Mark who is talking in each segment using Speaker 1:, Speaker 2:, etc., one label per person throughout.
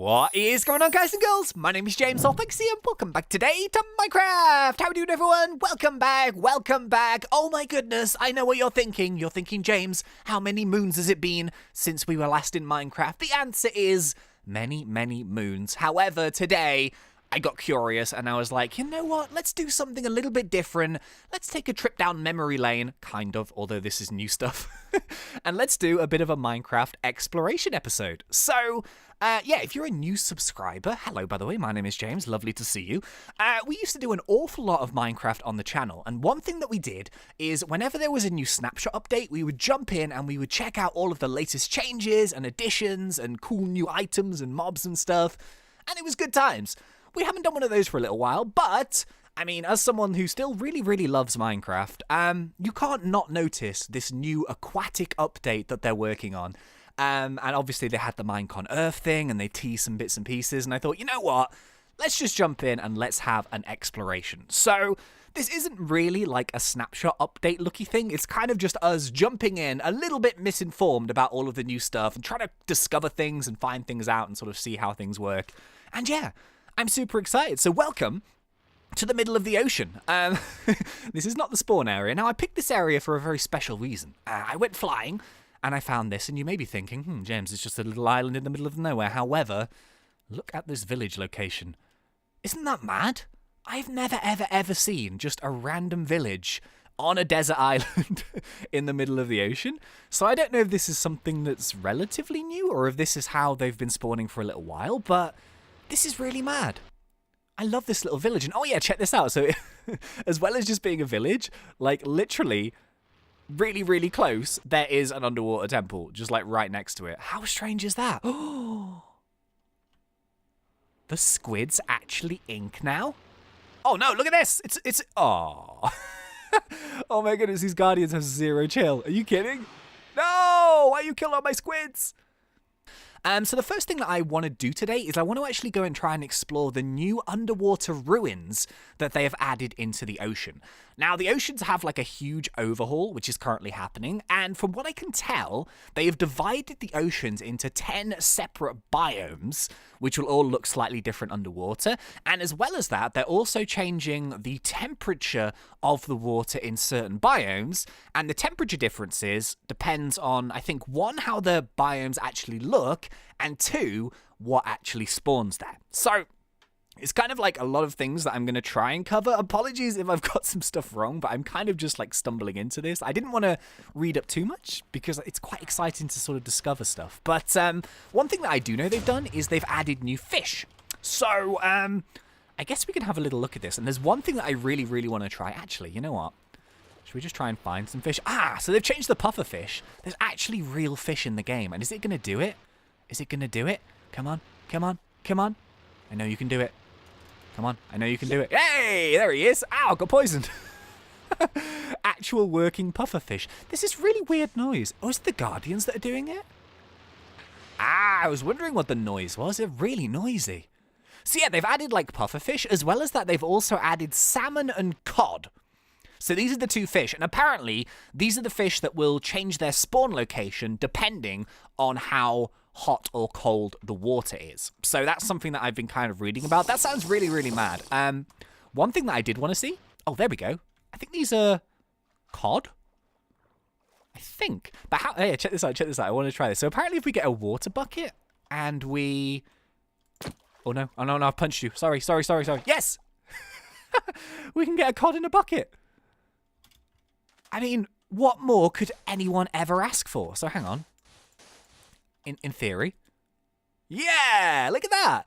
Speaker 1: What is going on, guys and girls? My name is James ThnxCya and welcome back today to Minecraft. How are we doing, everyone? Welcome back, welcome back. Oh my goodness, I know what you're thinking. You're thinking, James, how many moons has it been since we were last in Minecraft? The answer is many, many moons. However, today I got curious and I was like, you know what? Let's do something a little bit different. Let's take a trip down memory lane, kind of, although this is new stuff. And let's do a bit of a Minecraft exploration episode. So, yeah, if you're a new subscriber, hello, by the way, my name is James, lovely to see you. We used to do an awful lot of Minecraft on the channel, and one thing that we did is whenever there was a new Snapshot update, we would jump in and we would check out all of the latest changes and additions and cool new items and mobs and stuff, and it was good times. We haven't done one of those for a little while, but I mean, as someone who still really, really loves Minecraft, you can't not notice this new Aquatic update that they're working on. And obviously they had the Minecon Earth thing and they teased some bits and pieces, and I thought, you know what? Let's just jump in and let's have an exploration. So this isn't really like a snapshot update looky thing. It's kind of just us jumping in a little bit misinformed about all of the new stuff and trying to discover things and find things out and sort of see how things work. And yeah, I'm super excited. So welcome to the middle of the ocean. This is not the spawn area. Now, I picked this area for a very special reason. I went flying and I found this, and you may be thinking, James, it's just a little island in the middle of nowhere. However, look at this village location. Isn't that mad? I've never, ever, ever seen just a random village on a desert island in the middle of the ocean. So I don't know if this is something that's relatively new or if this is how they've been spawning for a little while, but this is really mad. I love this little village. And oh yeah, check this out. So as well as just being a village, like literally really, really close, there is an underwater temple just like right next to it. How strange is that? Oh, the squids actually ink now. Oh no, look at this. It's oh. Oh my goodness, these guardians have zero chill. Are you kidding? No, why you kill all my squids? So the first thing that I want to do today is I want to actually go and try and explore the new underwater ruins that they have added into the ocean. Now, the oceans have like a huge overhaul, which is currently happening, and from what I can tell, they have divided the oceans into 10 separate biomes, which will all look slightly different underwater, and as well as that, they're also changing the temperature of the water in certain biomes, and the temperature differences depends on, I think, one, how the biomes actually look, and two, what actually spawns there. So it's kind of like a lot of things that I'm going to try and cover. Apologies if I've got some stuff wrong, but I'm kind of just like stumbling into this. I didn't want to read up too much because it's quite exciting to sort of discover stuff. But one thing that I do know they've done is they've added new fish. So I guess we can have a little look at this. And there's one thing that I really, really want to try. Actually, you know what? Should we just try and find some fish? So they've changed the puffer fish. There's actually real fish in the game. And is it going to do it? Is it going to do it? Come on, come on, come on. I know you can do it. Come on, I know you can do it. Hey, there he is. Ow, got poisoned. Actual working puffer fish. This is really weird noise. Oh, is it the Guardians that are doing it? I was wondering what the noise was. They're really noisy. So yeah, they've added like puffer fish, as well as that they've also added salmon and cod. So these are the two fish, and apparently these are the fish that will change their spawn location depending on how hot or cold the water is. So that's something that I've been kind of reading about. That sounds really, really mad. One thing that I did want to see. Oh, there we go. I think these are cod. I think. But how? Hey, check this out. Check this out. I want to try this. So apparently, if we get a water bucket and we. Oh no! Oh no! No! I punched you. Sorry. Sorry. Sorry. Sorry. Yes. We can get a cod in a bucket. I mean, what more could anyone ever ask for? So hang on. In theory. Yeah, look at that.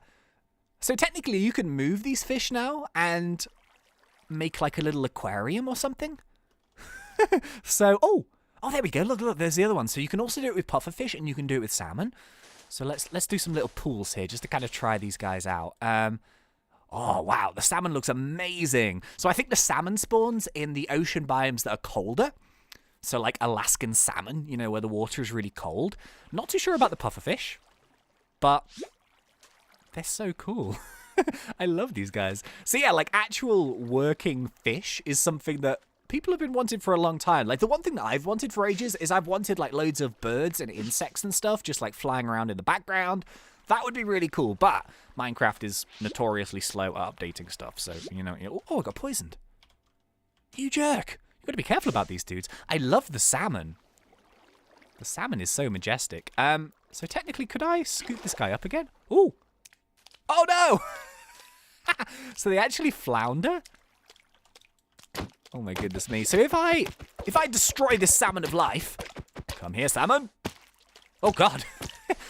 Speaker 1: So technically you can move these fish now and make like a little aquarium or something. So, oh, there we go. Look, there's the other one. So you can also do it with puffer fish and you can do it with salmon. So let's do some little pools here just to kind of try these guys out. Oh, wow, the salmon looks amazing. So I think the salmon spawns in the ocean biomes that are colder. So like Alaskan salmon, you know, where the water is really cold. Not too sure about the pufferfish, but they're so cool. I love these guys. So yeah, like actual working fish is something that people have been wanting for a long time. Like the one thing that I've wanted for ages is I've wanted like loads of birds and insects and stuff just like flying around in the background. That would be really cool, but Minecraft is notoriously slow at updating stuff, so, you know... Oh, I got poisoned. You jerk. You've got to be careful about these dudes. I love the salmon. The salmon is so majestic. So technically, could I scoop this guy up again? Ooh. Oh, no! So they actually flounder? Oh, my goodness me. So if I destroy this salmon of life... Come here, salmon. Oh, God.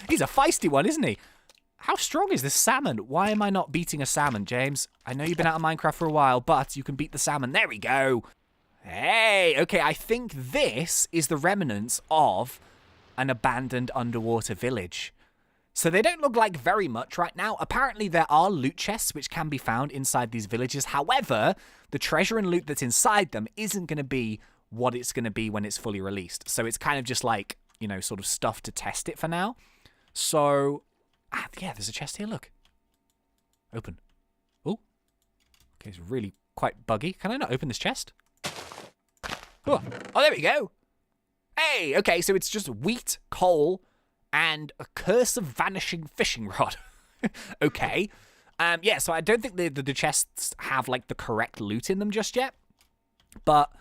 Speaker 1: He's a feisty one, isn't he? How strong is this salmon? Why am I not beating a salmon, James? I know you've been out of Minecraft for a while, but you can beat the salmon. There we go. Hey, okay, I think this is the remnants of an abandoned underwater village. So they don't look like very much right now. Apparently there are loot chests which can be found inside these villages. However, the treasure and loot that's inside them isn't going to be what it's going to be when it's fully released. So it's kind of just like, you know, sort of stuff to test it for now. So, yeah, there's a chest here, look. Open. Oh. Okay, it's really quite buggy. Can I not open this chest? Oh, there we go. Hey, okay, so it's just wheat, coal, and a curse of vanishing fishing rod. Okay. Yeah, so I don't think the chests have, like, the correct loot in them just yet. But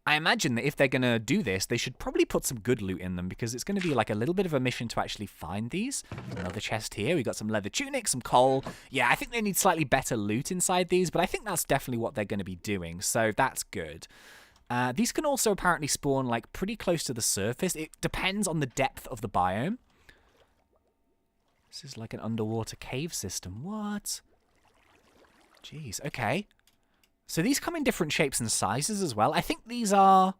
Speaker 1: I imagine that if they're going to do this, they should probably put some good loot in them, because it's going to be, like, a little bit of a mission to actually find these. Another chest here. We got some leather tunics, some coal. Yeah, I think they need slightly better loot inside these, but I think that's definitely what they're going to be doing, so that's good. These can also apparently spawn, like, pretty close to the surface. It depends on the depth of the biome. This is like an underwater cave system. What? Jeez, okay. So these come in different shapes and sizes as well. I think these are...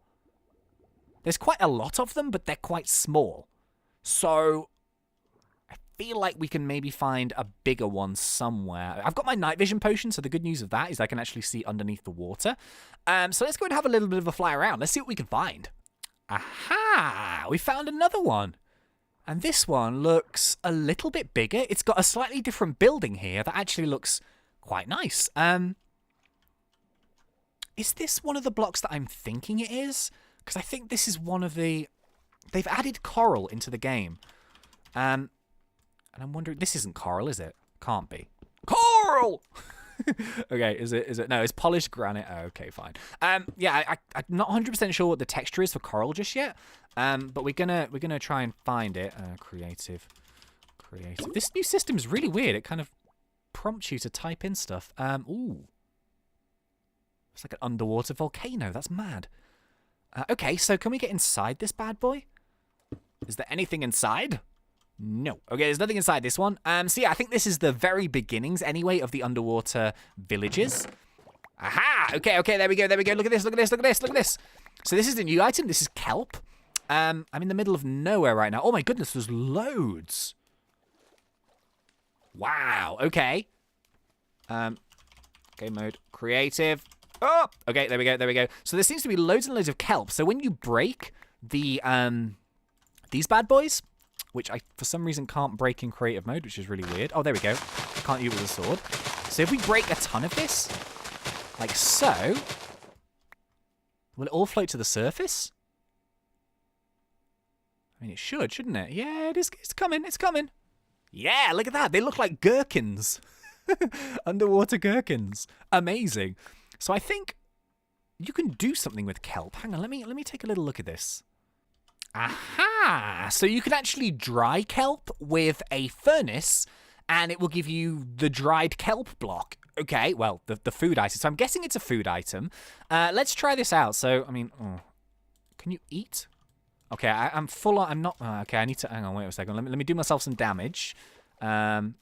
Speaker 1: There's quite a lot of them, but they're quite small. So I feel like we can maybe find a bigger one somewhere. I've got my night vision potion, so the good news of that is I can actually see underneath the water. So let's go and have a little bit of a fly around. Let's see what we can find. Aha! We found another one. And this one looks a little bit bigger. It's got a slightly different building here that actually looks quite nice. Is this one of the blocks that I'm thinking it is? Because I think this is one of the... They've added coral into the game. And I'm wondering... This isn't coral, is it? Can't be. Coral! Okay, is it? No, it's polished granite. Oh, okay, fine. Yeah, I'm not 100% sure what the texture is for coral just yet. But we're gonna try and find it. Creative. This new system is really weird. It kind of prompts you to type in stuff. Ooh. It's like an underwater volcano. That's mad. Okay, so can we get inside this bad boy? Is there anything inside? No. Okay, there's nothing inside this one. So yeah, I think this is the very beginnings, anyway, of the underwater villages. Aha! Okay, there we go. Look at this. So this is the new item. This is kelp. I'm in the middle of nowhere right now. Oh my goodness, there's loads. Wow, okay. Game mode, creative. Oh, okay, there we go. So there seems to be loads and loads of kelp. So when you break the these bad boys, which I for some reason can't break in creative mode, which is really weird. Oh, there we go. Can't use it with a sword. So if we break a ton of this, like so, will it all float to the surface? I mean, it should, shouldn't it? Yeah, it is. It's coming. Yeah, look at that. They look like gherkins. Underwater gherkins. Amazing. So I think you can do something with kelp. Hang on, let me take a little look at this. Aha! So you can actually dry kelp with a furnace, and it will give you the dried kelp block. Okay, well, the food item. So I'm guessing it's a food item. Let's try this out. So, I mean, can you eat? Okay, I'm full on. I'm not. Okay, I need to. Hang on, wait a second. Let me do myself some damage. And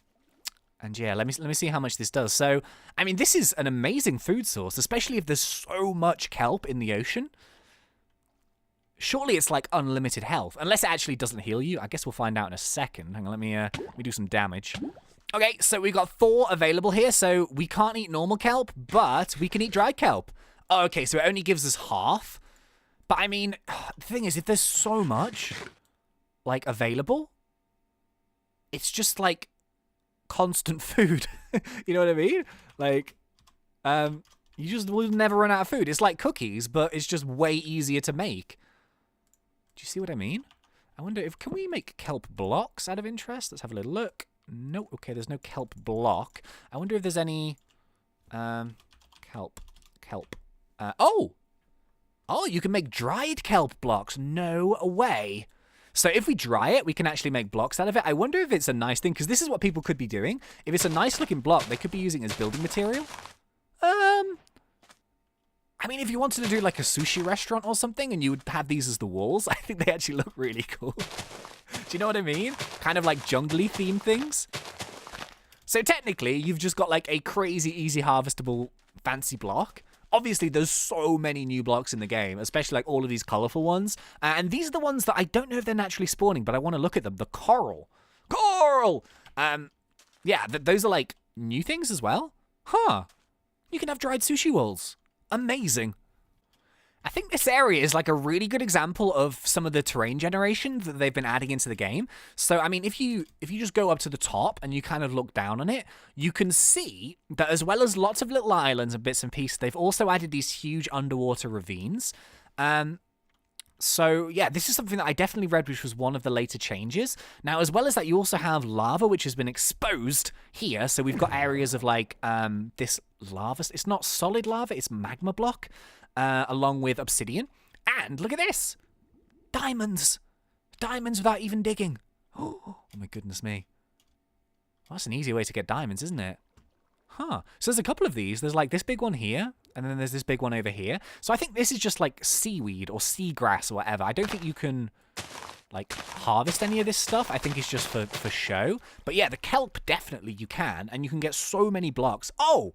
Speaker 1: yeah, let me see how much this does. So, I mean, this is an amazing food source, especially if there's so much kelp in the ocean. Surely it's like unlimited health, unless it actually doesn't heal you. I guess we'll find out in a second. Hang on, let me do some damage. Okay, so we've got 4 available here. So we can't eat normal kelp, but we can eat dried kelp. Oh, okay, so it only gives us half. But I mean, the thing is, if there's so much, like, available, it's just, like, constant food. You know what I mean? Like, you just will never run out of food. It's like cookies, but it's just way easier to make. Do you see what I mean? I wonder if, can we make kelp blocks out of interest? Let's have a little look. No, okay, there's no kelp block. I wonder if there's any... kelp. Oh! Oh, you can make dried kelp blocks. No way. So if we dry it, we can actually make blocks out of it. I wonder if it's a nice thing, because this is what people could be doing. If it's a nice looking block, they could be using it as building material. I mean, if you wanted to do like a sushi restaurant or something and you would have these as the walls, I think they actually look really cool. Do you know what I mean? Kind of like jungly themed things. So technically, you've just got like a crazy easy harvestable fancy block. Obviously, there's so many new blocks in the game, especially like all of these colorful ones. And these are the ones that I don't know if they're naturally spawning, but I want to look at them. The coral. Coral! Yeah, those are like new things as well. Huh. You can have dried sushi walls. Amazing. I think this area is like a really good example of some of the terrain generation that they've been adding into the game. So, I mean, if you just go up to the top and you kind of look down on it, you can see that as well as lots of little islands and bits and pieces, they've also added these huge underwater ravines. So, yeah, this is something that I definitely read, which was one of the later changes. Now, as well as that, you also have lava, which has been exposed here. So we've got areas of, like, this lava. It's not solid lava, it's magma block, along with obsidian. And look at this! Diamonds! Diamonds without even digging. Oh, my goodness me. Well, that's an easy way to get diamonds, isn't it? Huh. So there's a couple of these. There's, like, this big one here. And then there's this big one over here. So I think this is just like seaweed or seagrass or whatever. I don't think you can like harvest any of this stuff. I think it's just for show. But yeah, the kelp definitely you can. And you can get so many blocks. Oh!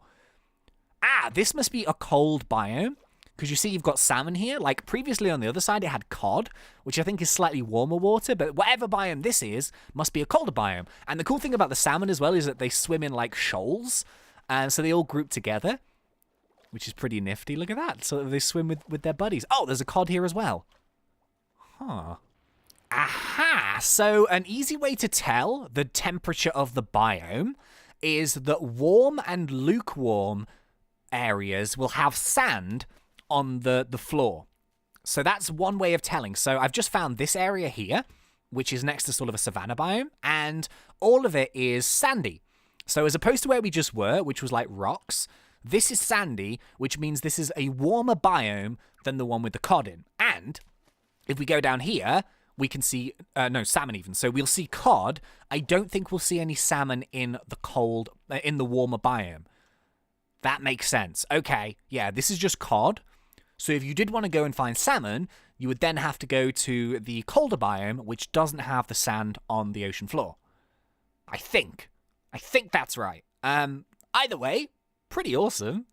Speaker 1: This must be a cold biome. Because you see you've got salmon here. Like previously on the other side it had cod, which I think is slightly warmer water. But whatever biome this is, must be a colder biome. And the cool thing about the salmon as well is that they swim in like shoals. And so they all group together. Which is pretty nifty. Look at that. So they swim with their buddies. Oh, there's a cod here as well. Huh. Aha! So an easy way to tell the temperature of the biome is that warm and lukewarm areas will have sand on the floor. So that's one way of telling. So I've just found this area here, which is next to sort of a savanna biome, and all of it is sandy. So as opposed to where we just were, which was like rocks, this is sandy, which means this is a warmer biome than the one with the cod in. And if we go down here, we can see, no, salmon even. So we'll see cod. I don't think we'll see any salmon in the cold, in the warmer biome. That makes sense. Okay, yeah, this is just cod. So if you did want to go and find salmon, you would then have to go to the colder biome, which doesn't have the sand on the ocean floor. I think that's right. Either way, pretty awesome.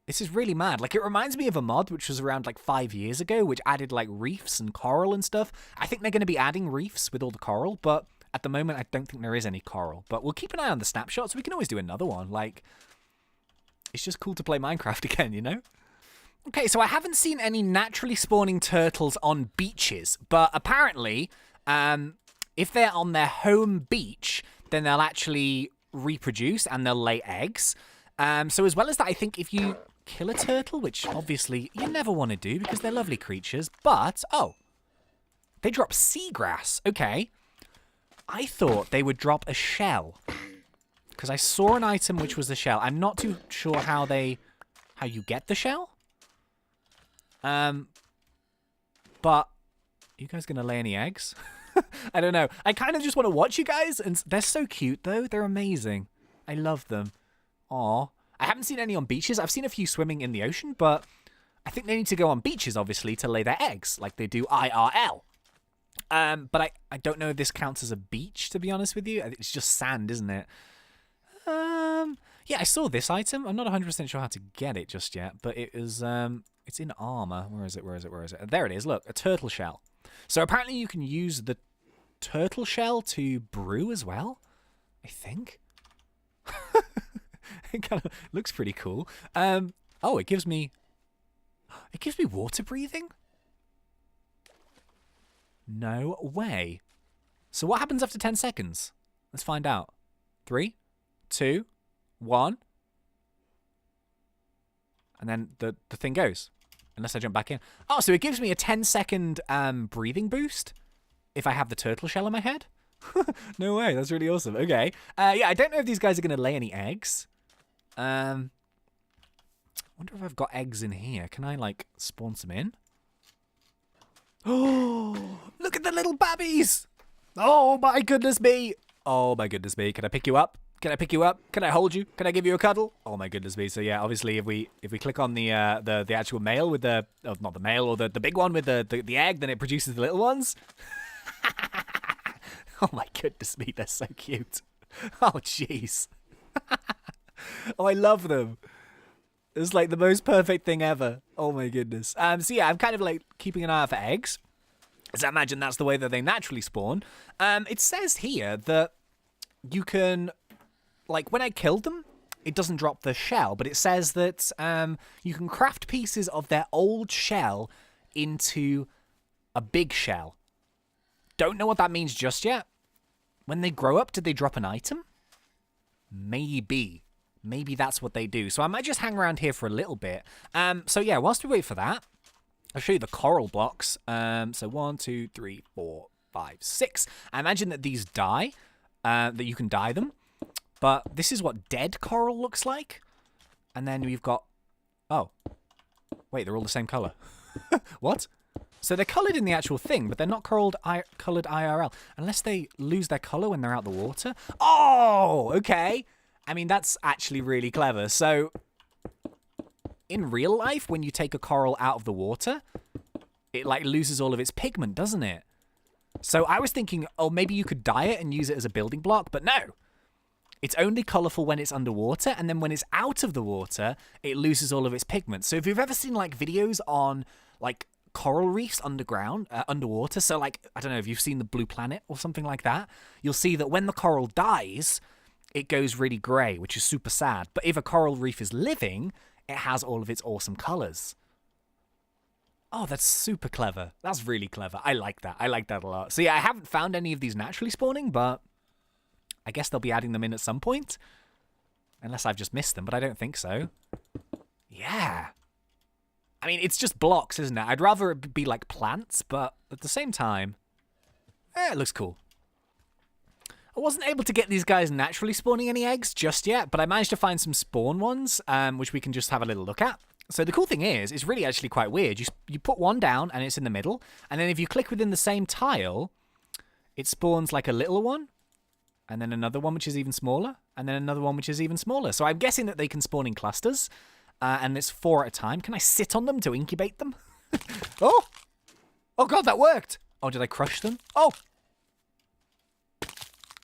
Speaker 1: This is really mad. Like, it reminds me of a mod which was around like 5 years ago, which added like reefs and coral and stuff. I think they're going to be adding reefs with all the coral, but at the moment I don't think there is any coral. But we'll keep an eye on the snapshots. We can always do another one. Like, it's just cool to play Minecraft again, you know? Okay, so I haven't seen any naturally spawning turtles on beaches, but apparently, if they're on their home beach, then they'll actually reproduce and they'll lay eggs. So as well as that, I think if you kill a turtle, which obviously you never want to do because they're lovely creatures, but, oh, they drop seagrass. Okay. I thought they would drop a shell because I saw an item which was the shell. I'm not too sure how you get the shell. But are you guys going to lay any eggs? I don't know. I kind of just want to watch you guys, and they're so cute, though. They're amazing. I love them. Aw. I haven't seen any on beaches. I've seen a few swimming in the ocean, but I think they need to go on beaches, obviously, to lay their eggs, like they do IRL. But I don't know if this counts as a beach, to be honest with you. It's just sand, isn't it? Yeah, I saw this item. I'm not 100% sure how to get it just yet, but it is, it's in armor. Where is it? There it is. Look, a turtle shell. So apparently you can use the turtle shell to brew as well, I think. It kind of looks pretty cool. Oh, it gives me water breathing? No way. So what happens after 10 seconds? Let's find out. 3, 2, 1. And then the thing goes. Unless I jump back in. Oh, so it gives me a 10-second breathing boost if I have the turtle shell in my head. No way. That's really awesome. Okay. Yeah, I don't know if these guys are going to lay any eggs. Wonder if I've got eggs in here. Can I, like, spawn some in? Oh, look at the little babbies. Oh, my goodness me. Oh, my goodness me. Can I pick you up? Can I pick you up? Can I hold you? Can I give you a cuddle? Oh, my goodness me. So, yeah, obviously, if we click on the actual male with the... Oh, not the male, or the big one with the egg, then it produces the little ones. Oh, my goodness me. They're so cute. Oh, jeez. Oh, I love them. It's like the most perfect thing ever. Oh my goodness. So yeah, I'm kind of like keeping an eye out for eggs, as I imagine that's the way that they naturally spawn. It says here that you can, like when I killed them, it doesn't drop the shell, but it says that you can craft pieces of their old shell into a big shell. Don't know what that means just yet. When they grow up, did they drop an item? Maybe. Maybe that's what they do. So I might just hang around here for a little bit. So yeah, whilst we wait for that, I'll show you the coral blocks. So 1, 2, 3, 4, 5, 6. I imagine that these die, that you can dye them. But this is what dead coral looks like. And then we've got... Oh. Wait, they're all the same color. What? So they're colored in the actual thing, but they're not colored IRL. Unless they lose their color when they're out the water. Oh, okay. I mean, that's actually really clever. So, in real life, when you take a coral out of the water, it, like, loses all of its pigment, doesn't it? So, I was thinking, oh, maybe you could dye it and use it as a building block, but no. It's only colorful when it's underwater, and then when it's out of the water, it loses all of its pigment. So, if you've ever seen, like, videos on, like, coral reefs underwater, so, like, I don't know if you've seen the Blue Planet or something like that, you'll see that when the coral dies... it goes really grey, which is super sad. But if a coral reef is living, it has all of its awesome colours. Oh, that's super clever. That's really clever. I like that. I like that a lot. So yeah, I haven't found any of these naturally spawning, but I guess they'll be adding them in at some point. Unless I've just missed them, but I don't think so. Yeah. I mean, it's just blocks, isn't it? I'd rather it be like plants, but at the same time, it looks cool. I wasn't able to get these guys naturally spawning any eggs just yet, but I managed to find some spawn ones, which we can just have a little look at. So the cool thing is, it's really actually quite weird. You put one down, and it's in the middle, and then if you click within the same tile, it spawns like a little one, and then another one which is even smaller, and then another one which is even smaller. So I'm guessing that they can spawn in clusters, and it's 4 at a time. Can I sit on them to incubate them? Oh! Oh god, that worked! Oh, did I crush them? Oh!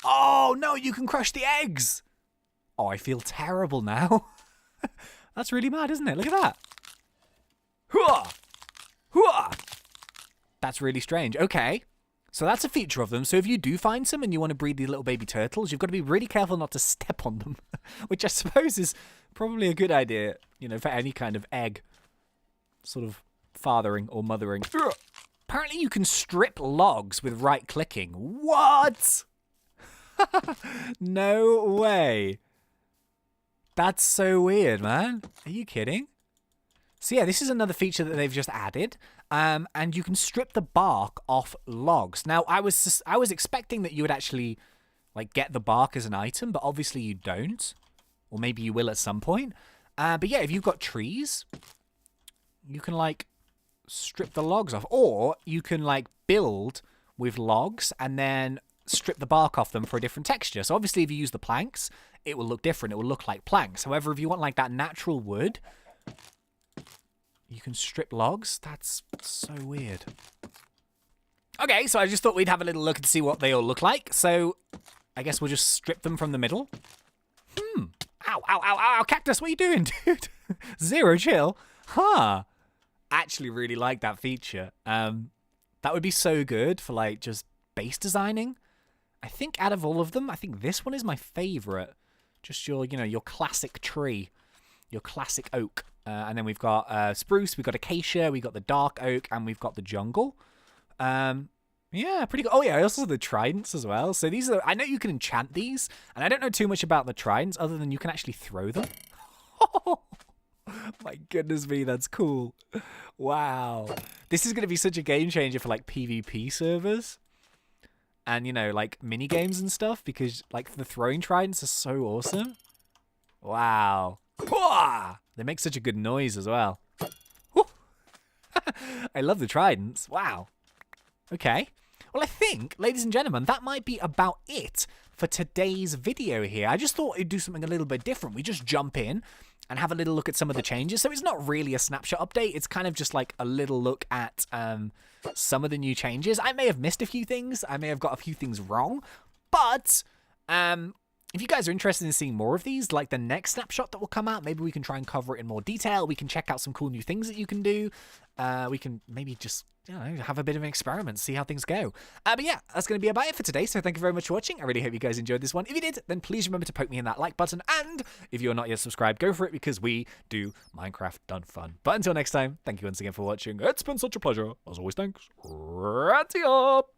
Speaker 1: Oh, no, you can crush the eggs. Oh, I feel terrible now. That's really mad, isn't it? Look at that. Hooah! Hooah! That's really strange. Okay. So that's a feature of them. So if you do find some and you want to breed these little baby turtles, you've got to be really careful not to step on them, which I suppose is probably a good idea, you know, for any kind of egg sort of fathering or mothering. Apparently you can strip logs with right-clicking. What? No way. That's so weird, man. Are you kidding? So yeah, this is another feature that they've just added. And you can strip the bark off logs. Now, I was expecting that you would actually like get the bark as an item, but obviously you don't. Or maybe you will at some point. But yeah, if you've got trees, you can like strip the logs off. Or you can like build with logs and then strip the bark off them for a different texture. So obviously if you use the planks, it will look different. It will look like planks. However, if you want like that natural wood, you can strip logs. That's so weird. Okay, so I just thought we'd have a little look and see what they all look like. So I guess we'll just strip them from the middle. Ow, ow, ow, ow, cactus, what are you doing, dude? Zero chill. Huh. Actually really like that feature. That would be so good for like just base designing. I think out of all of them, I think this one is my favorite. Just your, you know, your classic tree, your classic oak. And then we've got spruce, we've got acacia, we've got the dark oak, and we've got the jungle. Yeah, pretty good. Oh yeah, I also have the tridents as well. So these are, I know you can enchant these, and I don't know too much about the tridents other than you can actually throw them. Oh, my goodness me, that's cool. Wow. This is going to be such a game changer for like PvP servers. and, you know, like mini games and stuff, because like the throwing tridents are so awesome. Wow. They make such a good noise as well. I love the tridents. Wow. Okay. Well, I think, ladies and gentlemen, that might be about it for today's video here. I just thought it'd do something a little bit different. We just jump in and have a little look at some of the changes. So it's not really a snapshot update. It's kind of just like a little look at some of the new changes. I may have missed a few things. I may have got a few things wrong. But if you guys are interested in seeing more of these, like the next snapshot that will come out, maybe we can try and cover it in more detail. We can check out some cool new things that you can do. We can maybe just, you know, have a bit of an experiment, see how things go. But yeah, that's going to be about it for today. So thank you very much for watching. I really hope you guys enjoyed this one. If you did, then please remember to poke me in that like button. And if you're not yet subscribed, go for it, because we do Minecraft done fun. But until next time, thank you once again for watching. It's been such a pleasure. As always, thanks. Ratty up.